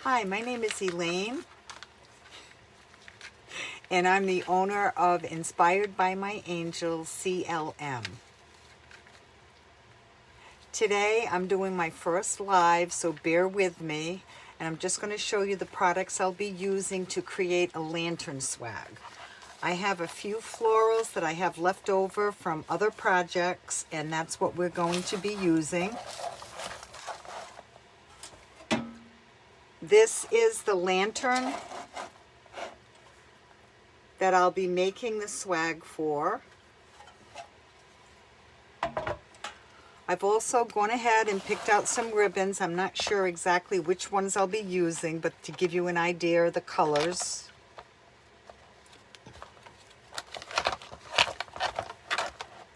Hi, my name is Elaine, and I'm the owner of Inspired by My Angels, CLM. Today, I'm doing my first live, so bear with me, and I'm just going to show you the products I'll be using to create a lantern swag. I have a few florals that I have left over from other projects, and that's what we're going to be using. This is the lantern that I'll be making the swag for. I've also gone ahead and picked out some ribbons. I'm not sure exactly which ones I'll be using, but to give you an idea of the colors.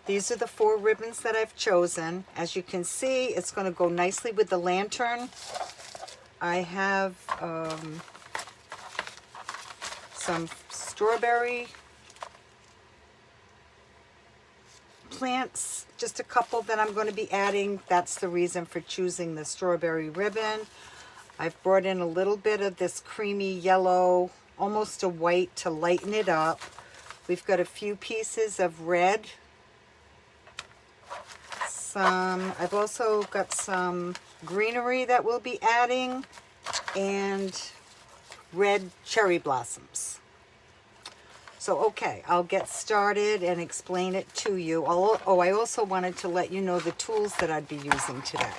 These are the 4 ribbons that I've chosen. As you can see, it's going to go nicely with the lantern. I have some strawberry plants, just a couple that I'm going to be adding. That's the reason for choosing the strawberry ribbon. I've brought in a little bit of this creamy yellow, almost a white, to lighten it up. We've got a few pieces of red. I've also got some greenery that we'll be adding, and red cherry blossoms. So, okay, I'll get started and explain it to you. I also wanted to let you know the tools that I'd be using today.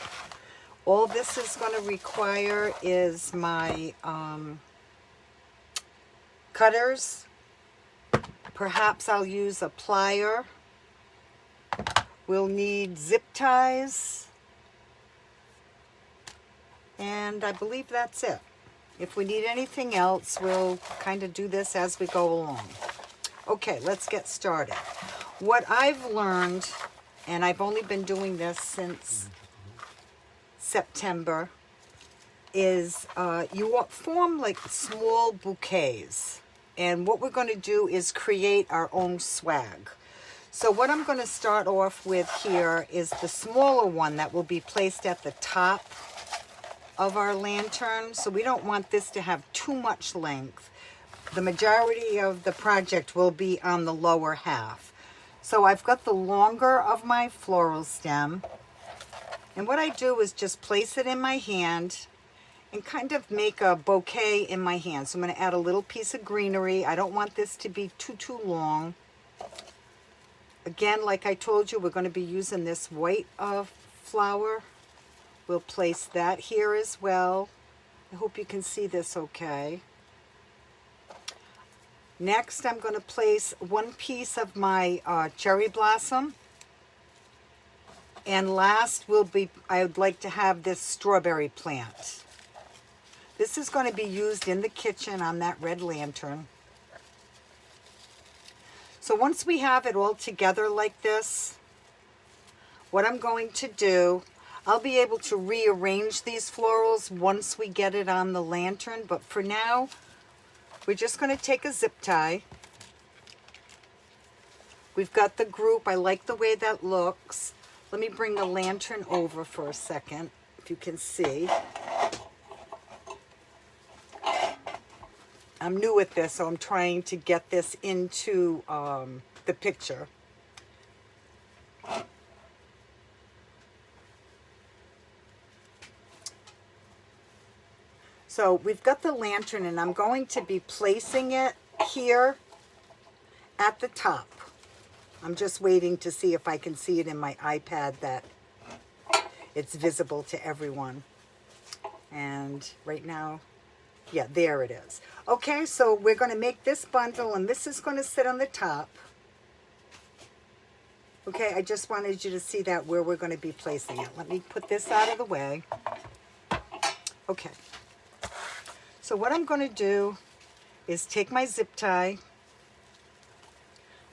All this is going to require is my cutters. Perhaps I'll use a plier. We'll need zip ties. And I believe that's it. If we need anything else, we'll kind of do this as we go along. Okay, let's get started. What I've learned, and I've only been doing this since September, is you form like small bouquets. And what we're going to do is create our own swag. So what I'm going to start off with here is the smaller one that will be placed at the top of our lantern. So we don't want this to have too much length. The majority of the project will be on the lower half. So I've got the longer of my floral stem. And what I do is just place it in my hand and kind of make a bouquet in my hand. So I'm going to add a little piece of greenery. I don't want this to be too long. Again, like I told you, we're going to be using this white flower. We'll place that here as well. I hope you can see this okay. Next, I'm going to place one piece of my cherry blossom. And last I would like to have this strawberry plant. This is going to be used in the kitchen on that red lantern. So once we have it all together like this, what I'm going to do, I'll be able to rearrange these florals once we get it on the lantern. But for now, we're just going to take a zip tie. We've got the group. I like the way that looks. Let me bring the lantern over for a second, if you can see. I'm new at this, so I'm trying to get this into the picture. So we've got the lantern, and I'm going to be placing it here at the top. I'm just waiting to see if I can see it in my iPad that it's visible to everyone. And right now, yeah, there it is. Okay, so we're going to make this bundle, and this is going to sit on the top. Okay, I just wanted you to see that where we're going to be placing it. Let me put this out of the way. Okay. So what I'm going to do is take my zip tie.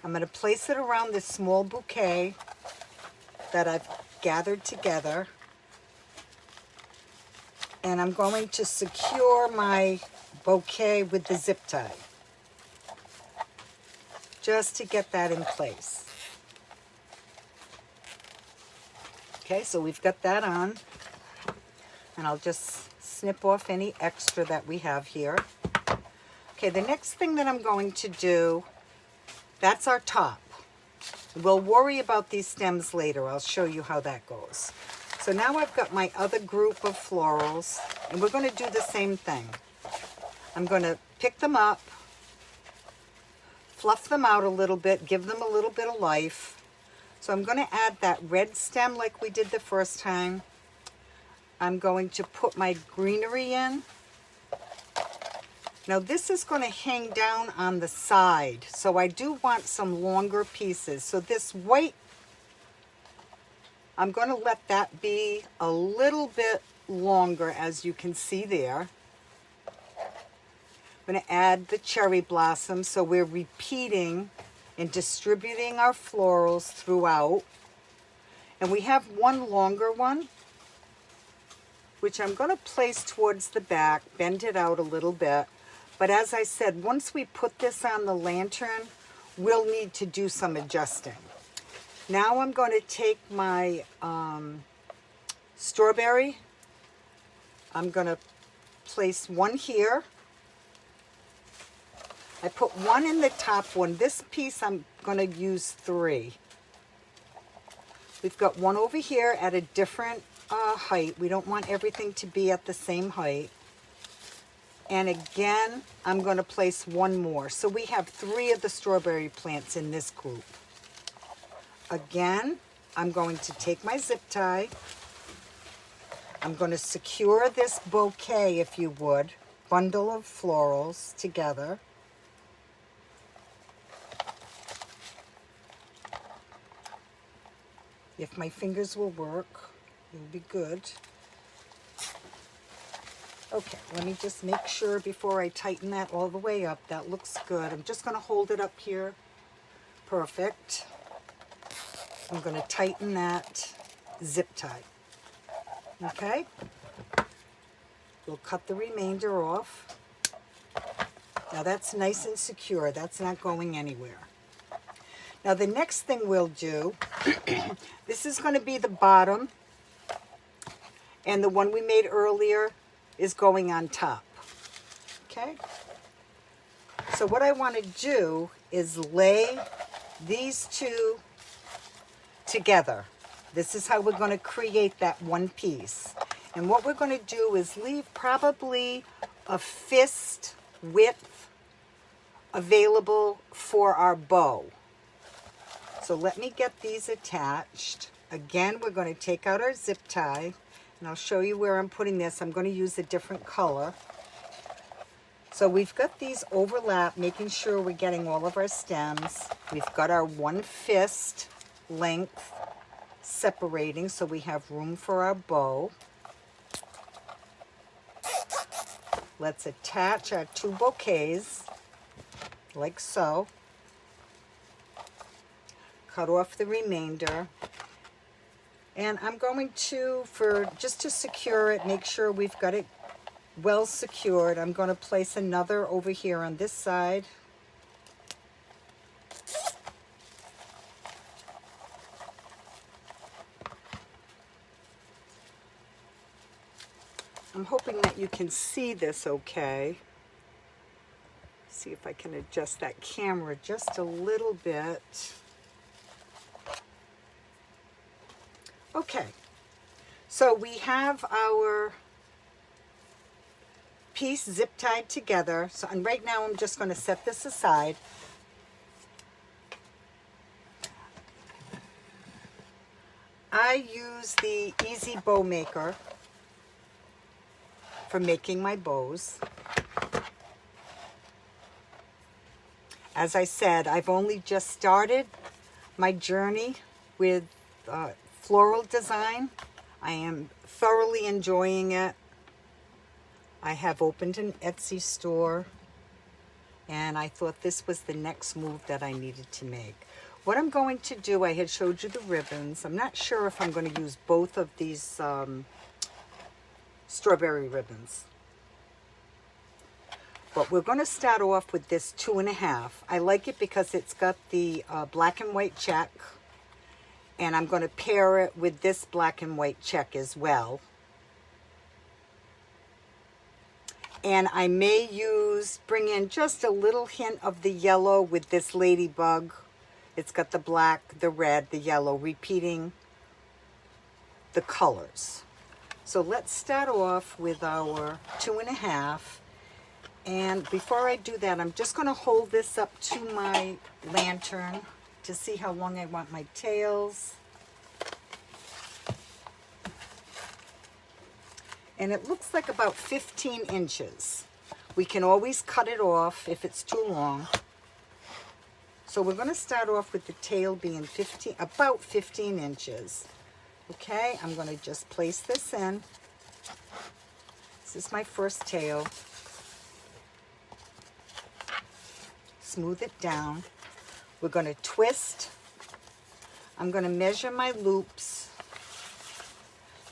I'm going to place it around this small bouquet that I've gathered together. And I'm going to secure my bouquet with the zip tie, just to get that in place. Okay, so we've got that on. And I'll just snip off any extra that we have here. Okay, the next thing that I'm going to do, that's our top. We'll worry about these stems later. I'll show you how that goes. So now I've got my other group of florals, and we're going to do the same thing. I'm going to pick them up, fluff them out a little bit, give them a little bit of life. So I'm going to add that red stem like we did the first time. I'm going to put my greenery in. Now this is going to hang down on the side, so I do want some longer pieces. So this white, I'm going to let that be a little bit longer, as you can see there. I'm going to add the cherry blossom, so we're repeating and distributing our florals throughout. And we have one longer one, which I'm going to place towards the back, bend it out a little bit. But as I said, once we put this on the lantern, we'll need to do some adjusting. Now I'm going to take my strawberry. I'm going to place one here. I put one in the top one. This piece I'm going to use 3. We've got one over here at a different height. We don't want everything to be at the same height. And again, I'm going to place one more. So we have 3 of the strawberry plants in this group. Again, I'm going to take my zip tie. I'm going to secure this bouquet, if you would, bundle of florals together. If my fingers will work, it'll be good. Okay, let me just make sure before I tighten that all the way up. That looks good. I'm just going to hold it up here. Perfect. I'm going to tighten that zip tie. Okay? We'll cut the remainder off. Now that's nice and secure. That's not going anywhere. Now the next thing we'll do, this is going to be the bottom, and the one we made earlier is going on top. Okay? So what I want to do is lay these 2 together. This is how we're going to create that one piece. And what we're going to do is leave probably a fist width available for our bow. So let me get these attached. Again, we're going to take out our zip tie, and I'll show you where I'm putting this. I'm going to use a different color. So we've got these overlap, making sure we're getting all of our stems. We've got our 1 fist length separating, so we have room for our bow. Let's attach our 2 bouquets, like so. Cut off the remainder. And I'm going to, just to secure it, make sure we've got it well secured, I'm going to place another over here on this side. I'm hoping that you can see this okay. See if I can adjust that camera just a little bit. Okay, so we have our piece zip tied together. So, and right now I'm just going to set this aside. I use the Easy Bow Maker for making my bows. As I said, I've only just started my journey with floral design. I am thoroughly enjoying it. I have opened an Etsy store, and I thought this was the next move that I needed to make. What I'm going to do, I had showed you the ribbons. I'm not sure if I'm going to use both of these strawberry ribbons. But we're going to start off with this 2.5. I like it because it's got the black and white check. And I'm going to pair it with this black and white check as well. And I may bring in just a little hint of the yellow with this ladybug. It's got the black, the red, the yellow, repeating the colors. So let's start off with our 2.5. And before I do that, I'm just going to hold this up to my lantern to see how long I want my tails. And it looks like about 15 inches. We can always cut it off if it's too long. So we're going to start off with the tail being about 15 inches. Okay, I'm going to just place this in. This is my first tail. Smooth it down. We're going to twist. I'm going to measure my loops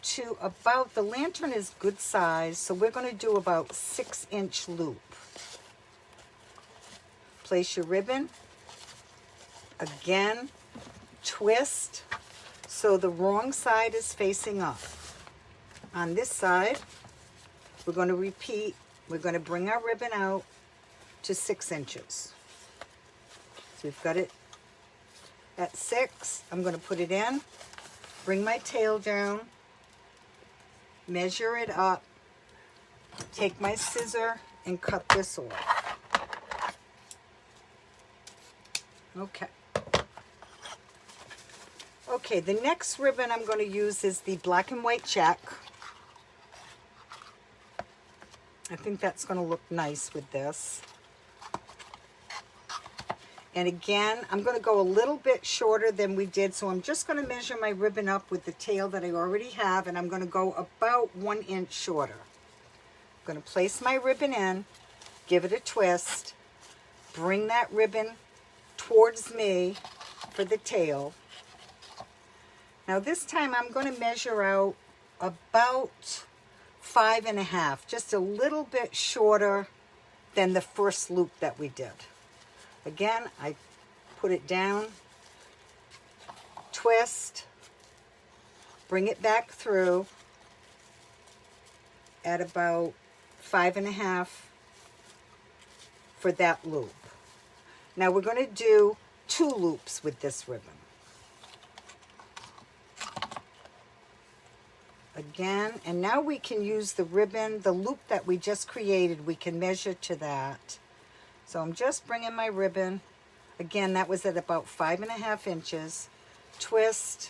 to about, the lantern is good size, so we're going to do about 6-inch loop. Place your ribbon. Again, twist so the wrong side is facing up. On this side, we're going to repeat. We're going to bring our ribbon out to 6 inches. So we've got it at 6. I'm going to put it in, bring my tail down, measure it up, take my scissor and cut this off. Okay. Okay, the next ribbon I'm going to use is the black and white check. I think that's going to look nice with this. And again, I'm going to go a little bit shorter than we did, so I'm just going to measure my ribbon up with the tail that I already have, and I'm going to go about 1 inch shorter. I'm going to place my ribbon in, give it a twist, bring that ribbon towards me for the tail. Now this time I'm going to measure out about 5.5, just a little bit shorter than the first loop that we did. Again, I put it down, twist, bring it back through at about 5.5 for that loop. Now we're going to do 2 loops with this ribbon. Again, and now we can use the ribbon, the loop that we just created, we can measure to that. So I'm just bringing my ribbon. Again, that was at about 5.5 inches. Twist,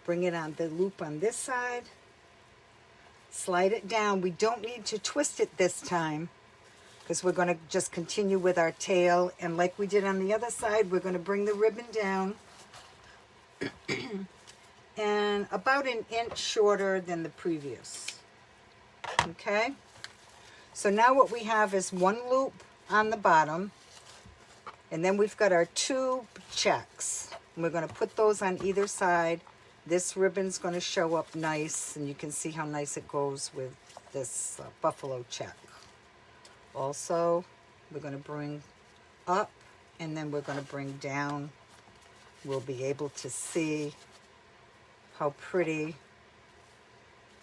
bring it on the loop on this side, slide it down. We don't need to twist it this time because we're going to just continue with our tail. And like we did on the other side, we're going to bring the ribbon down and about 1 inch shorter than the previous. Okay? So now what we have is 1 loop on the bottom, and then we've got our 2 checks. And we're going to put those on either side. This ribbon's going to show up nice, and you can see how nice it goes with this buffalo check. Also, we're going to bring up, and then we're going to bring down. We'll be able to see how pretty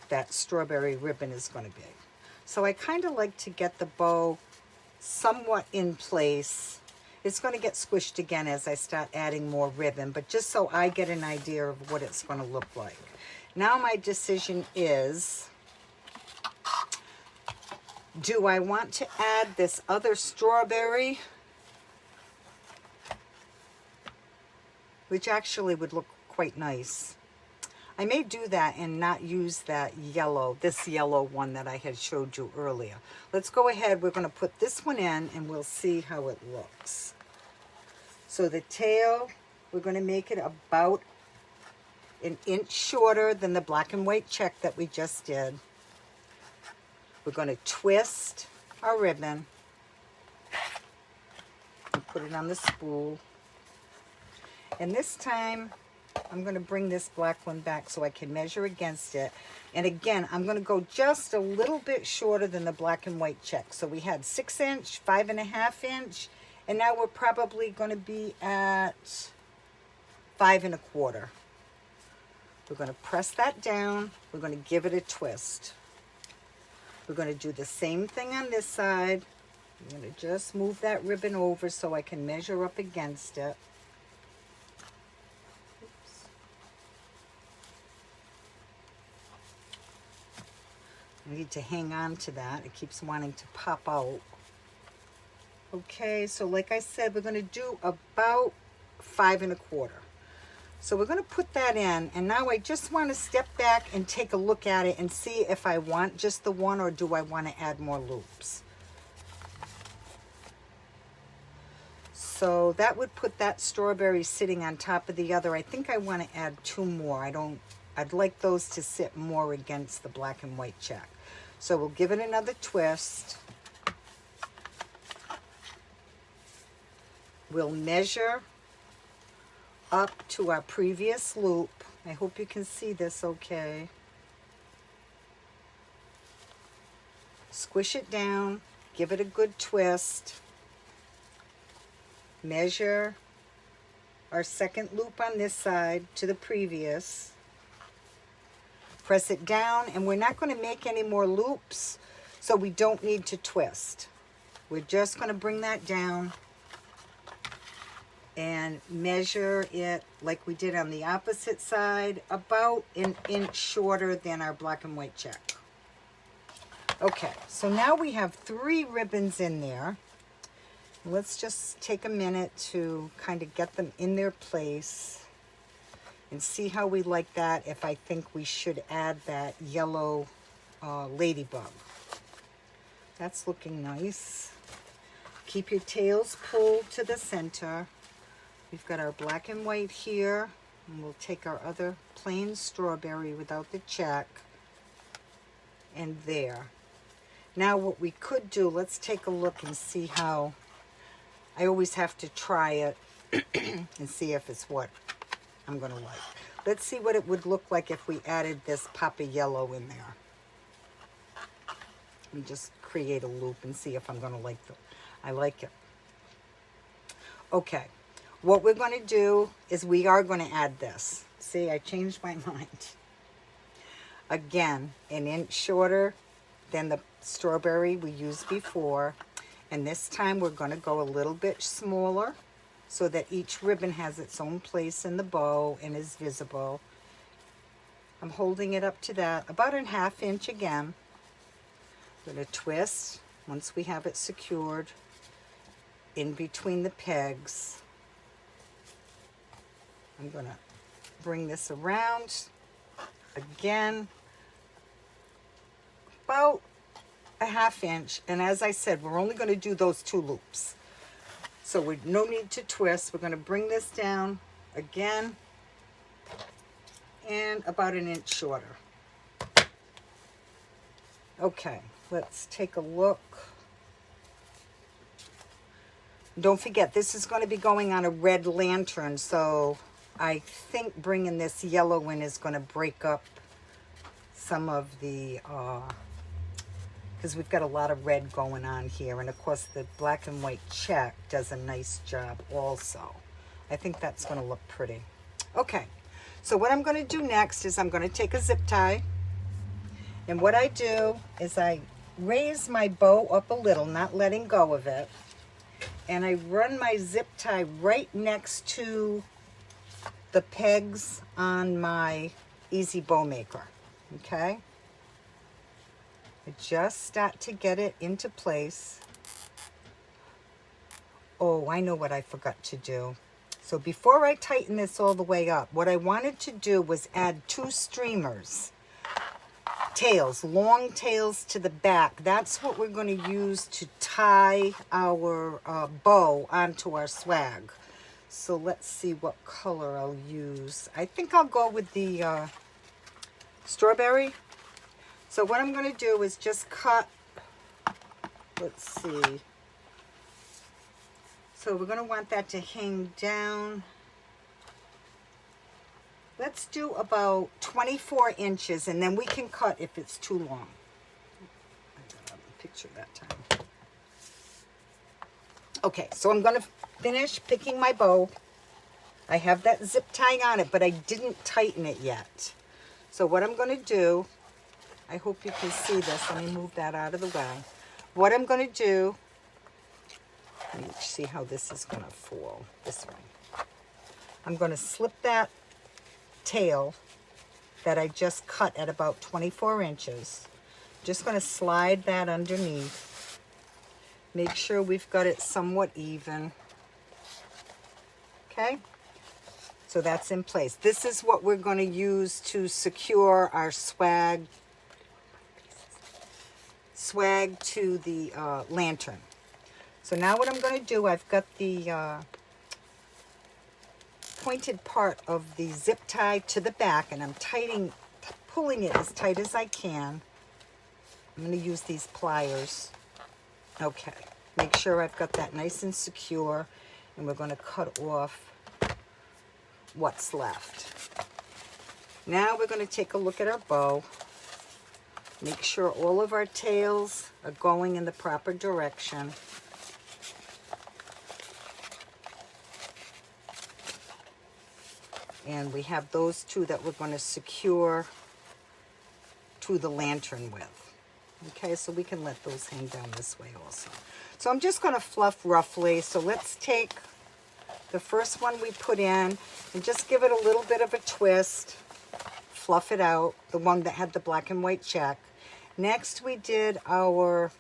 that strawberry ribbon is going to be. So I kind of like to get the bow somewhat in place. It's going to get squished again as I start adding more ribbon, but just so I get an idea of what it's going to look like. Now my decision is, do I want to add this other strawberry, which actually would look quite nice. I may do that and not use that yellow, this yellow one that I had showed you earlier. Let's go ahead. We're going to put this one in and we'll see how it looks. So the tail, we're going to make it about 1 inch shorter than the black and white check that we just did. We're going to twist our ribbon and put it on the spool. And this time, I'm going to bring this black one back so I can measure against it. And again, I'm going to go just a little bit shorter than the black and white check. So we had 6 inch, 5.5 inch, and now we're probably going to be at 5 1/4. We're going to press that down. We're going to give it a twist. We're going to do the same thing on this side. I'm going to just move that ribbon over so I can measure up against it. Oops. I need to hang on to that. It keeps wanting to pop out. Okay, so like I said, we're going to do about 5 1/4. So we're going to put that in, and now I just want to step back and take a look at it and see if I want just the one or do I want to add more loops. So that would put that strawberry sitting on top of the other. I think I want to add 2 more. I'd like those to sit more against the black and white check. So we'll give it another twist. We'll measure up to our previous loop. I hope you can see this okay. Squish it down, give it a good twist. Measure our second loop on this side to the previous. Press it down, and we're not going to make any more loops, so we don't need to twist. We're just going to bring that down and measure it like we did on the opposite side, about 1 inch shorter than our black and white check. Okay, so now we have 3 ribbons in there. Let's just take a minute to kind of get them in their place and see how we like that, if I think we should add that yellow ladybug. That's looking nice. Keep your tails pulled to the center. We've got our black and white here, and we'll take our other plain strawberry without the check, and there. Now what we could do, let's take a look and see how, I always have to try it and see if it's what I'm going to like. Let's see what it would look like if we added this pop of yellow in there. Let me just create a loop and see if I'm going to like it. I like it. Okay. What we're going to do is we are going to add this. See, I changed my mind. Again, 1 inch shorter than the strawberry we used before. And this time we're going to go a little bit smaller so that each ribbon has its own place in the bow and is visible. I'm holding it up to that, about 1/2 inch again. I'm going to twist once we have it secured in between the pegs. I'm going to bring this around again, about 1/2 inch. And as I said, we're only going to do those 2 loops. So we no need to twist. We're going to bring this down again and about 1 inch shorter. Okay, let's take a look. Don't forget, this is going to be going on a red lantern, so I think bringing this yellow in is going to break up some of the, because we've got a lot of red going on here. And of course the black and white check does a nice job also. I think that's going to look pretty. Okay, so what I'm going to do next is I'm going to take a zip tie. And what I do is I raise my bow up a little, not letting go of it. And I run my zip tie right next to the pegs on my Easy Bow Maker, okay? I just start to get it into place. Oh, I know what I forgot to do. So before I tighten this all the way up, what I wanted to do was add 2 streamers. Tails, long tails to the back. That's what we're going to use to tie our bow onto our swag. So let's see what color I'll use. I think I'll go with the strawberry. So what I'm going to do is just cut, let's see. So we're going to want that to hang down. Let's do about 24 inches, and then we can cut if it's too long. I don't have a picture that time. Okay, so I'm going to finish picking my bow. I have that zip tie on it, but I didn't tighten it yet. So what I'm going to do, I hope you can see this. Let me move that out of the way. What I'm going to do, let me see how this is going to fall this way. I'm going to slip that tail that I just cut at about 24 inches. Just going to slide that underneath. Make sure we've got it somewhat even. Okay? So that's in place. This is what we're going to use to secure our swag to the lantern. So now what I'm going to do, I've got the pointed part of the zip tie to the back, and I'm pulling it as tight as I can. I'm going to use these pliers. Okay, make sure I've got that nice and secure, and we're going to cut off what's left. Now we're going to take a look at our bow. Make sure all of our tails are going in the proper direction. And we have those two that we're going to secure to the lantern with. Okay, so we can let those hang down this way also. So I'm just going to fluff roughly. So let's take the first one we put in and just give it a little bit of a twist. Fluff it out, the one that had the black and white check. Next we did our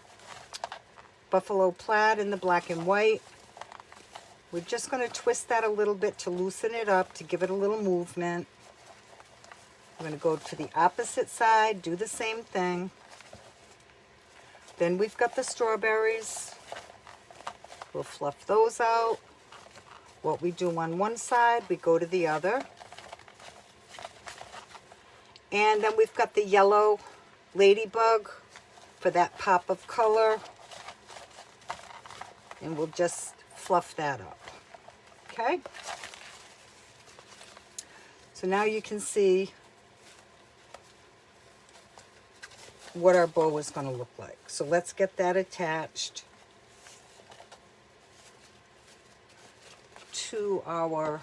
buffalo plaid in the black and white. We're just going to twist that a little bit to loosen it up, to give it a little movement. We're going to go to the opposite side, do the same thing. Then we've got the strawberries. We'll fluff those out. What we do on one side, we go to the other. And then we've got the yellow ladybug for that pop of color. And we'll just fluff that up. Okay? So now you can see what our bow is going to look like. So let's get that attached to our,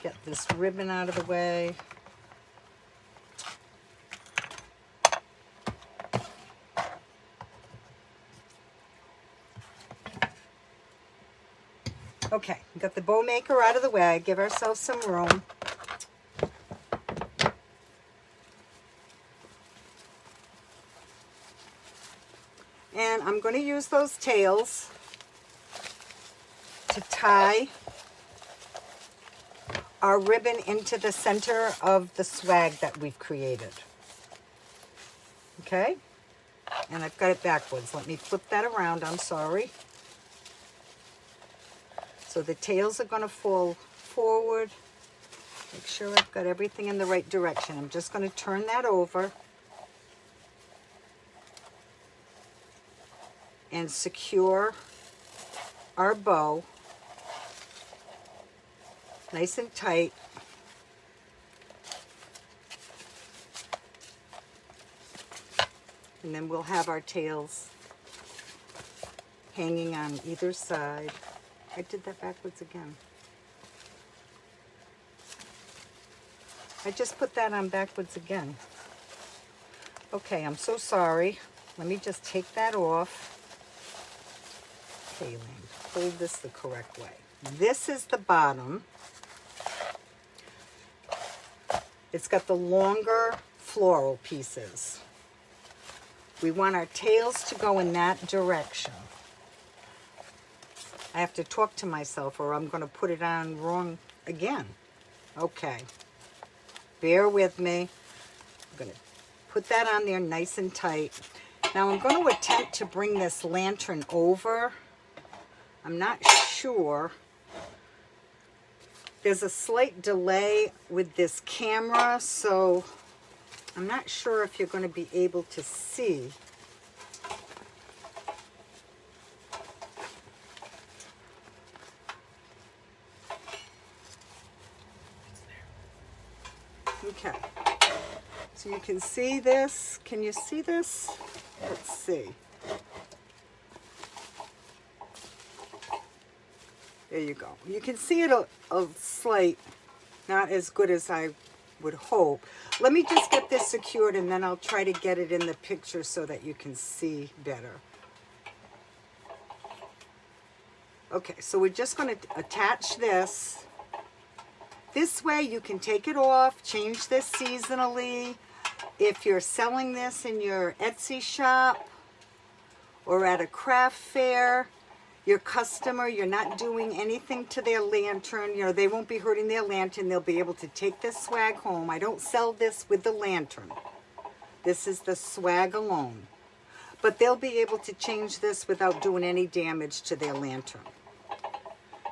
get this ribbon out of the way. Okay, we got the bow maker out of the way. Give ourselves some room. And I'm going to use those tails to tie our ribbon into the center of the swag that we've created. Okay? And I've got it backwards. Let me flip that around. I'm sorry. So the tails are going to fall forward. Make sure I've got everything in the right direction. I'm just going to turn that over and secure our bow nice and tight. And then we'll have our tails hanging on either side. I did that backwards again. I just put that on backwards again. Okay, I'm so sorry. Let me just take that off. Okay, Elaine, hold this the correct way. This is the bottom. It's got the longer floral pieces. We want our tails to go in that direction. I have to talk to myself or I'm going to put it on wrong again. Okay. Bear with me. I'm going to put that on there nice and tight. Now I'm going to attempt to bring this lantern over. I'm not sure. There's a slight delay with this camera, so I'm not sure if you're going to be able to see. Okay, so you can see this. Can you see this? Let's see. There you go. You can see it a slight, not as good as I would hope. Let me just get this secured and then I'll try to get it in the picture so that you can see better. Okay, so we're just going to attach this. This way you can take it off, change this seasonally. If you're selling this in your Etsy shop or at a craft fair, your customer, you're not doing anything to their lantern. You know, they won't be hurting their lantern. They'll be able to take this swag home. I don't sell this with the lantern. This is the swag alone. But they'll be able to change this without doing any damage to their lantern.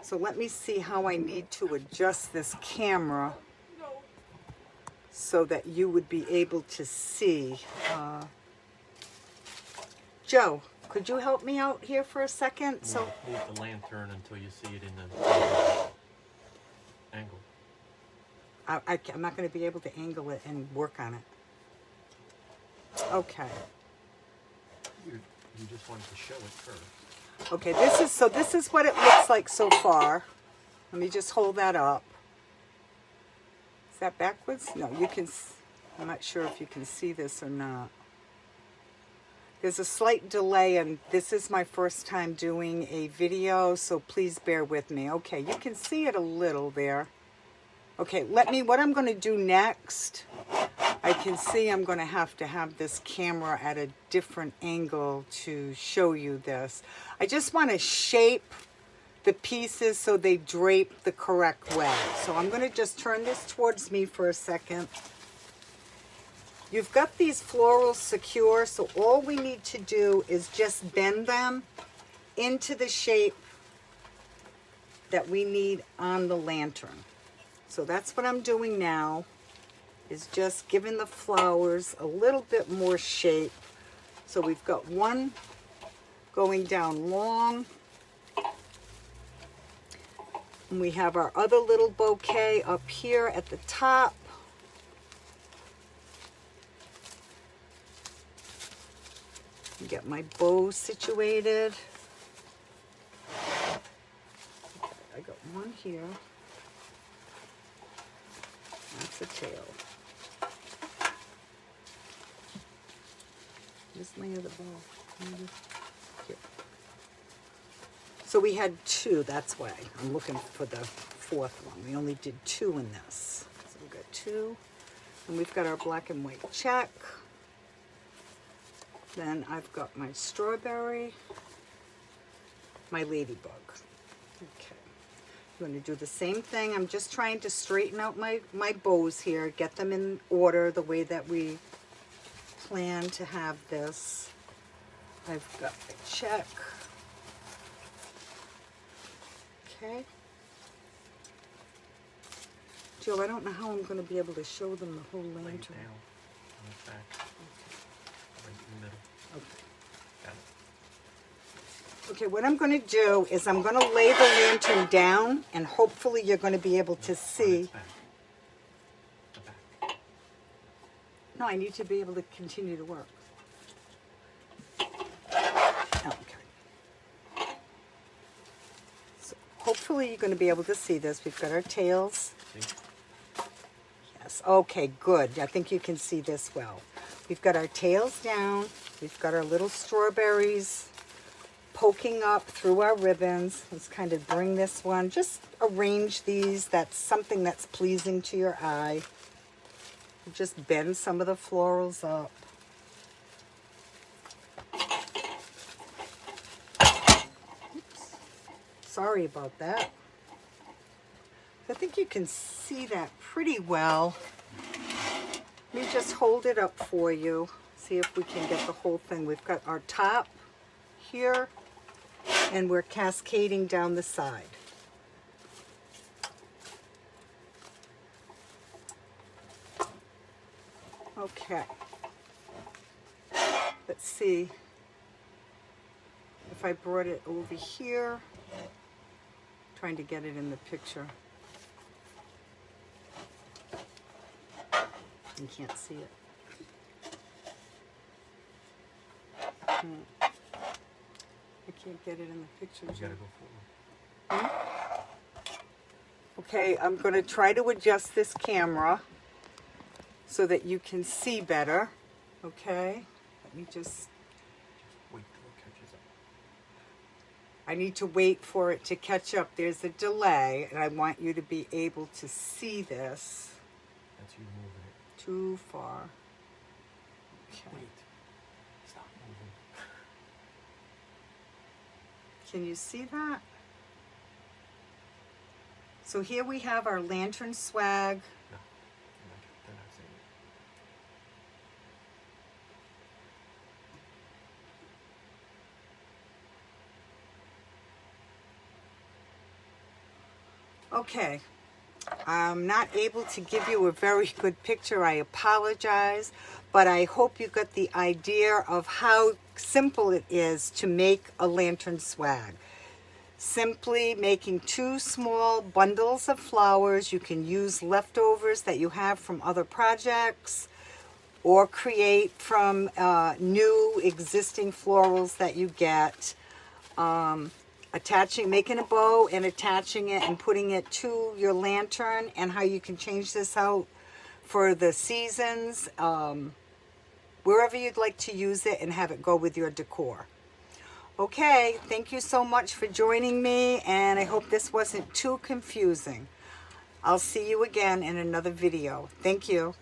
So let me see how I need to adjust this camera so that you would be able to see. Joe, could you help me out here for a second? So move the lantern until you see it in the angle. I'm not going to be able to angle it and work on it. Okay. You just wanted to show it first. Okay, this is what it looks like so far. Let me just hold that up. Is that backwards? No, you can. I'm not sure if you can see this or not. There's a slight delay, and this is my first time doing a video, so please bear with me. Okay, you can see it a little there. Okay, what I'm going to do next, I can see I'm going to have this camera at a different angle to show you this. I just want to shape the pieces so they drape the correct way. So I'm going to just turn this towards me for a second. You've got these florals secure, so all we need to do is just bend them into the shape that we need on the lantern. So that's what I'm doing now, is just giving the flowers a little bit more shape. So we've got one going down long. And we have our other little bouquet up here at the top. Get my bow situated. I got one here. That's a tail. Just lay the ball. Here. So we had two, that's why I'm looking for the fourth one. We only did two in this. So we've got two. And we've got our black and white check. Then I've got my strawberry, my ladybug. Okay. I'm going to do the same thing. I'm just trying to straighten out my bows here, get them in order the way that we plan to have this. I've got the check. Okay. Joe, I don't know how I'm going to be able to show them the whole lantern. Lay it down on the back. Right in the middle. Okay. Got it. Okay, what I'm going to do is I'm going to lay the lantern down, and hopefully you're going to be able to see. The back. No, I need to be able to continue to work. Okay. So hopefully you're going to be able to see this. We've got our tails. See? Yes. Okay, good. I think you can see this well. We've got our tails down. We've got our little strawberries poking up through our ribbons. Let's kind of bring this one. Just arrange these. That's something that's pleasing to your eye. Just bend some of the florals up. Oops. Sorry about that. I think you can see that pretty well. Let me just hold it up for you. See if we can get the whole thing. We've got our top here, and we're cascading down the side. Okay. Let's see if I brought it over here. Trying to get it in the picture. You can't see it. I can't get it in the picture. You gotta go forward. Okay, I'm going to try to adjust this camera. so that you can see better. Okay, let me just wait till it catches up. I need to wait for it to catch up. There's a delay, and I want you to be able to see this. That's you moving it. Too far. Okay. Wait. Stop moving. Can you see that? So here we have our lantern swag. No, they're not seeing it. Okay. I'm not able to give you a very good picture. I apologize, but I hope you got the idea of how simple it is to make a lantern swag. Simply making 2 small bundles of flowers. You can use leftovers that you have from other projects or create from new existing florals that you get. Making a bow and attaching it and putting it to your lantern, and how you can change this out for the seasons, wherever you'd like to use it, and have it go with your decor. Okay, thank you so much for joining me, and I hope this wasn't too confusing. I'll see you again in another video. Thank you.